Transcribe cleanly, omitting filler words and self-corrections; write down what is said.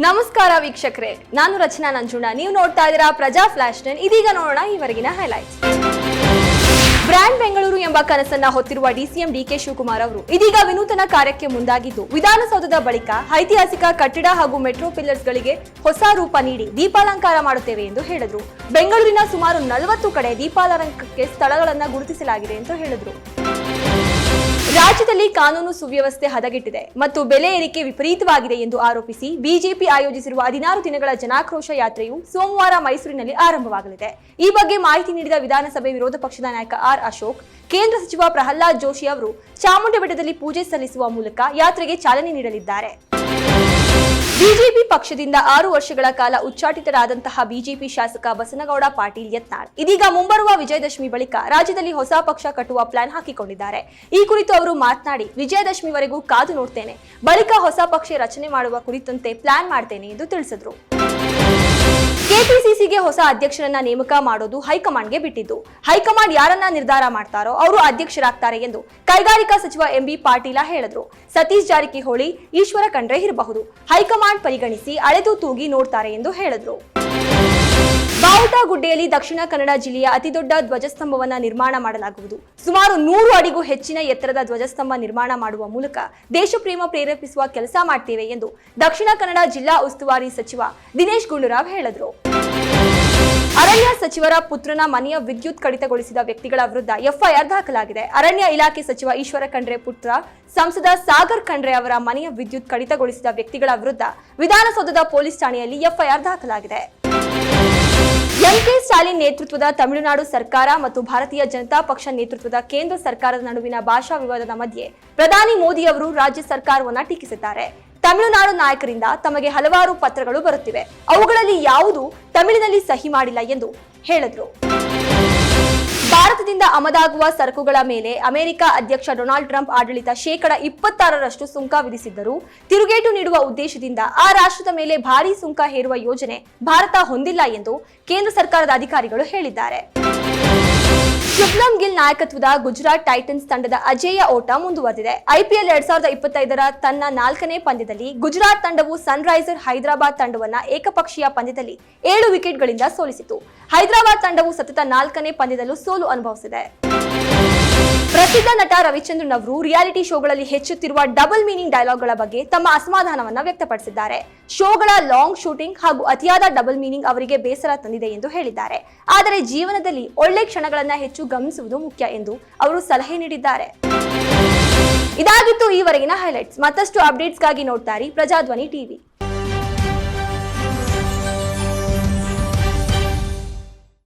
ನಮಸ್ಕಾರ ವೀಕ್ಷಕರೇ, ನಾನು ರಚನಾ ನಂಜುಂಡ. ನೀವು ನೋಡ್ತಾ ಇದ್ದೀರಾ ಪ್ರಜಾ ಫ್ಲಾಶ್ 10. ಇದೀಗ ನೋಡೋಣ ಈವರೆಗಿನ ಹೈಲೈಟ್ಸ್. ಬ್ರ್ಯಾಂಡ್ ಬೆಂಗಳೂರು ಎಂಬ ಕನಸನ್ನ ಹೊತ್ತಿರುವ ಡಿಸಿಎಂ ಡಿಕೆ ಶಿವಕುಮಾರ್ ಅವರು ಇದೀಗ ವಿನೂತನ ಕಾರ್ಯಕ್ಕೆ ಮುಂದಾಗಿದ್ದು, ವಿಧಾನಸೌಧದ ಬಳಿಕ ಐತಿಹಾಸಿಕ ಕಟ್ಟಡ ಹಾಗೂ ಮೆಟ್ರೋ ಪಿಲ್ಲರ್ಸ್ ಗಳಿಗೆ ಹೊಸ ರೂಪ ನೀಡಿ ದೀಪಾಲಂಕಾರ ಮಾಡುತ್ತೇವೆ ಎಂದು ಹೇಳಿದ್ರು. ಬೆಂಗಳೂರಿನ ಸುಮಾರು 40 ಕಡೆ ದೀಪಾಲಂಕಾರಕ್ಕೆ ಸ್ಥಳಗಳನ್ನು ಗುರುತಿಸಲಾಗಿದೆ ಎಂದು ಹೇಳಿದ್ರು. ರಾಜ್ಯದಲ್ಲಿ ಕಾನೂನು ಸುವ್ಯವಸ್ಥೆ ಹದಗೆಟ್ಟಿದೆ ಮತ್ತು ಬೆಲೆ ಏರಿಕೆ ವಿಪರೀತವಾಗಿದೆ ಎಂದು ಆರೋಪಿಸಿ ಬಿಜೆಪಿ ಆಯೋಜಿಸಿರುವ 16 ದಿನಗಳ ಜನಾಕ್ರೋಶ ಯಾತ್ರೆಯು ಸೋಮವಾರ ಮೈಸೂರಿನಲ್ಲಿ ಆರಂಭವಾಗಲಿದೆ. ಈ ಬಗ್ಗೆ ಮಾಹಿತಿ ನೀಡಿದ ವಿಧಾನಸಭೆ ವಿರೋಧ ಪಕ್ಷದ ನಾಯಕ ಆರ್ ಅಶೋಕ್, ಕೇಂದ್ರ ಸಚಿವ ಪ್ರಹ್ಲಾದ್ ಜೋಶಿ ಅವರು ಚಾಮುಂಡಿ ಬೆಟ್ಟದಲ್ಲಿ ಪೂಜೆ ಸಲ್ಲಿಸುವ ಮೂಲಕ ಯಾತ್ರೆಗೆ ಚಾಲನೆ ನೀಡಲಿದ್ದಾರೆ. ಬಿಜೆಪಿ ಪಕ್ಷದಿಂದ 6 ವರ್ಷಗಳ ಕಾಲ ಉಚ್ಚಾಟಿತರಾದಂತಹ ಬಿಜೆಪಿ ಶಾಸಕ ಬಸನಗೌಡ ಪಾಟೀಲ್ ಯತ್ನಾಳ್ ಇದೀಗ ಮುಂಬರುವ ವಿಜಯದಶಮಿ ಬಳಿಕ ರಾಜ್ಯದಲ್ಲಿ ಹೊಸ ಪಕ್ಷ ಕಟ್ಟುವ ಪ್ಲಾನ್ ಹಾಕಿಕೊಂಡಿದ್ದಾರೆ. ಈ ಕುರಿತು ಅವರು ಮಾತನಾಡಿ, ವಿಜಯದಶಮಿವರೆಗೂ ಕಾದು ನೋಡ್ತೇನೆ, ಬಳಿಕ ಹೊಸ ಪಕ್ಷ ರಚನೆ ಮಾಡುವ ಕುರಿತಂತೆ ಪ್ಲಾನ್ ಮಾಡ್ತೇನೆ ಎಂದು ತಿಳಿಸಿದರು. ಕೆಪಿಸಿಸಿಗೆ ಹೊಸ ಅಧ್ಯಕ್ಷರನ್ನ ನೇಮಕ ಮಾಡೋದು ಹೈಕಮಾಂಡ್ಗೆ ಬಿಟ್ಟಿದ್ದು, ಹೈಕಮಾಂಡ್ ಯಾರನ್ನ ನಿರ್ಧಾರ ಮಾಡ್ತಾರೋ ಅವರು ಅಧ್ಯಕ್ಷರಾಗ್ತಾರೆ ಎಂದು ಕೈಗಾರಿಕಾ ಸಚಿವ ಎಂಬಿ ಪಾಟೀಲ ಹೇಳಿದ್ರು. ಸತೀಶ್ ಜಾರಕಿಹೊಳಿ, ಈಶ್ವರ ಖಂಡ್ರೆ ಇರಬಹುದು, ಹೈಕಮಾಂಡ್ ಪರಿಗಣಿಸಿ ಅಳೆದು ತೂಗಿ ನೋಡ್ತಾರೆ ಎಂದು ಹೇಳಿದ್ರು. ಬಾವುಟಗುಡ್ಡೆಯಲ್ಲಿ ದಕ್ಷಿಣ ಕನ್ನಡ ಜಿಲ್ಲೆಯ ಅತಿದೊಡ್ಡ ಧ್ವಜಸ್ತಂಭವನ್ನ ನಿರ್ಮಾಣ ಮಾಡಲಾಗುವುದು. ಸುಮಾರು 100 ಅಡಿಗೂ ಹೆಚ್ಚಿನ ಎತ್ತರದ ಧ್ವಜಸ್ತಂಭ ನಿರ್ಮಾಣ ಮಾಡುವ ಮೂಲಕ ದೇಶಪ್ರೇಮ ಪ್ರೇರೇಪಿಸುವ ಕೆಲಸ ಮಾಡ್ತೇವೆ ಎಂದು ದಕ್ಷಿಣ ಕನ್ನಡ ಜಿಲ್ಲಾ ಉಸ್ತುವಾರಿ ಸಚಿವ ದಿನೇಶ್ ಗುಂಡೂರಾವ್ ಹೇಳಿದರು. ಅರಣ್ಯ ಸಚಿವರ ಪುತ್ರನ ಮನೆಯ ವಿದ್ಯುತ್ ಕಡಿತಗೊಳಿಸಿದ ವ್ಯಕ್ತಿಗಳ ವಿರುದ್ಧ ಎಫ್ಐಆರ್ ದಾಖಲಾಗಿದೆ. ಅರಣ್ಯ ಇಲಾಖೆ ಸಚಿವ ಈಶ್ವರ ಖಂಡ್ರೆ ಪುತ್ರ ಸಂಸದ ಸಾಗರ್ ಖಂಡ್ರೆ ಅವರ ಮನೆಯ ವಿದ್ಯುತ್ ಕಡಿತಗೊಳಿಸಿದ ವ್ಯಕ್ತಿಗಳ ವಿರುದ್ಧ ವಿಧಾನಸೌಧದ ಪೊಲೀಸ್ ಠಾಣೆಯಲ್ಲಿ ಎಫ್ಐಆರ್ ದಾಖಲಾಗಿದೆ. ಎಂಕೆ ಸ್ಟಾಲಿನ್ ನೇತೃತ್ವದ ತಮಿಳುನಾಡು ಸರ್ಕಾರ ಮತ್ತು ಭಾರತೀಯ ಜನತಾ ಪಕ್ಷ ನೇತೃತ್ವದ ಕೇಂದ್ರ ಸರ್ಕಾರದ ನಡುವಿನ ಭಾಷಾ ವಿವಾದದ ಮಧ್ಯೆ ಪ್ರಧಾನಿ ಮೋದಿ ಅವರು ರಾಜ್ಯ ಸರ್ಕಾರವನ್ನ ಟೀಕಿಸಿದ್ದಾರೆ. ತಮಿಳುನಾಡು ನಾಯಕರಿಂದ ತಮಗೆ ಹಲವಾರು ಪತ್ರಗಳು ಬರುತ್ತಿವೆ, ಅವುಗಳಲ್ಲಿ ಯಾವುದೂ ತಮಿಳಿನಲ್ಲಿ ಸಹಿ ಮಾಡಿಲ್ಲ ಎಂದು ಹೇಳಿದರು. ಭಾರತದಿಂದ ಆಮದಾಗುವ ಸರಕುಗಳ ಮೇಲೆ ಅಮೆರಿಕ ಅಧ್ಯಕ್ಷ ಡೊನಾಲ್ಡ್ ಟ್ರಂಪ್ ಆಡಳಿತ 26% ಸುಂಕ ವಿಧಿಸಿದ್ದರೂ ತಿರುಗೇಟು ನೀಡುವ ಉದ್ದೇಶದಿಂದ ಆ ರಾಷ್ಟ್ರದ ಮೇಲೆ ಭಾರೀ ಸುಂಕ ಹೇರುವ ಯೋಜನೆ ಭಾರತ ಹೊಂದಿಲ್ಲ ಎಂದು ಕೇಂದ್ರ ಸರ್ಕಾರದ ಅಧಿಕಾರಿಗಳು ಹೇಳಿದ್ದಾರೆ. ಶುಭ್ಮನ್ ಗಿಲ್ ನಾಯಕತ್ವದ ಗುಜರಾತ್ ಟೈಟನ್ಸ್ ತಂಡದ ಅಜೇಯ ಓಟ ಮುಂದುವರೆದಿದೆ. ಐಪಿಎಲ್ 2025ರ ತನ್ನ 4ನೇ ಪಂದ್ಯದಲ್ಲಿ ಗುಜರಾತ್ ತಂಡವು ಸನ್ರೈಸರ್ ಹೈದರಾಬಾದ್ ತಂಡವನ್ನ ಏಕಪಕ್ಷೀಯ ಪಂದ್ಯದಲ್ಲಿ 7 ವಿಕೆಟ್ಗಳಿಂದ ಸೋಲಿಸಿತು. ಹೈದರಾಬಾದ್ ತಂಡವು ಸತತ 4ನೇ ಪಂದ್ಯದಲ್ಲೂ ಸೋಲು ಅನುಭವಿಸಿದೆ. ಪ್ರಸಿದ್ಧ ನಟ ರವಿಚಂದ್ರನ್ ಅವರು ರಿಯಾಲಿಟಿ ಶೋಗಳಲ್ಲಿ ಹೆಚ್ಚುತ್ತಿರುವ ಡಬಲ್ ಮೀನಿಂಗ್ ಡೈಲಾಗ್ಗಳ ಬಗ್ಗೆ ತಮ್ಮ ಅಸಮಾಧಾನವನ್ನ ವ್ಯಕ್ತಪಡಿಸಿದ್ದಾರೆ. ಶೋಗಳ ಲಾಂಗ್ ಶೂಟಿಂಗ್ ಹಾಗೂ ಅತಿಯಾದ ಡಬಲ್ ಮೀನಿಂಗ್ ಅವರಿಗೆ ಬೇಸರ ತಂದಿದೆ ಎಂದು ಹೇಳಿದ್ದಾರೆ. ಆದರೆ ಜೀವನದಲ್ಲಿ ಒಳ್ಳೆ ಕ್ಷಣಗಳನ್ನ ಹೆಚ್ಚು ಗಮನಿಸುವುದು ಮುಖ್ಯ ಎಂದು ಅವರು ಸಲಹೆ ನೀಡಿದ್ದಾರೆ. ಇದಾಗಿತ್ತು ಈವರೆಗಿನ ಹೈಲೈಟ್ಸ್. ಮತ್ತಷ್ಟು ಅಪ್ಡೇಟ್ಸ್ಗಾಗಿ ನೋಡ್ತಾ ಇರಿ ಪ್ರಜಾಧ್ವನಿ ಟಿವಿ.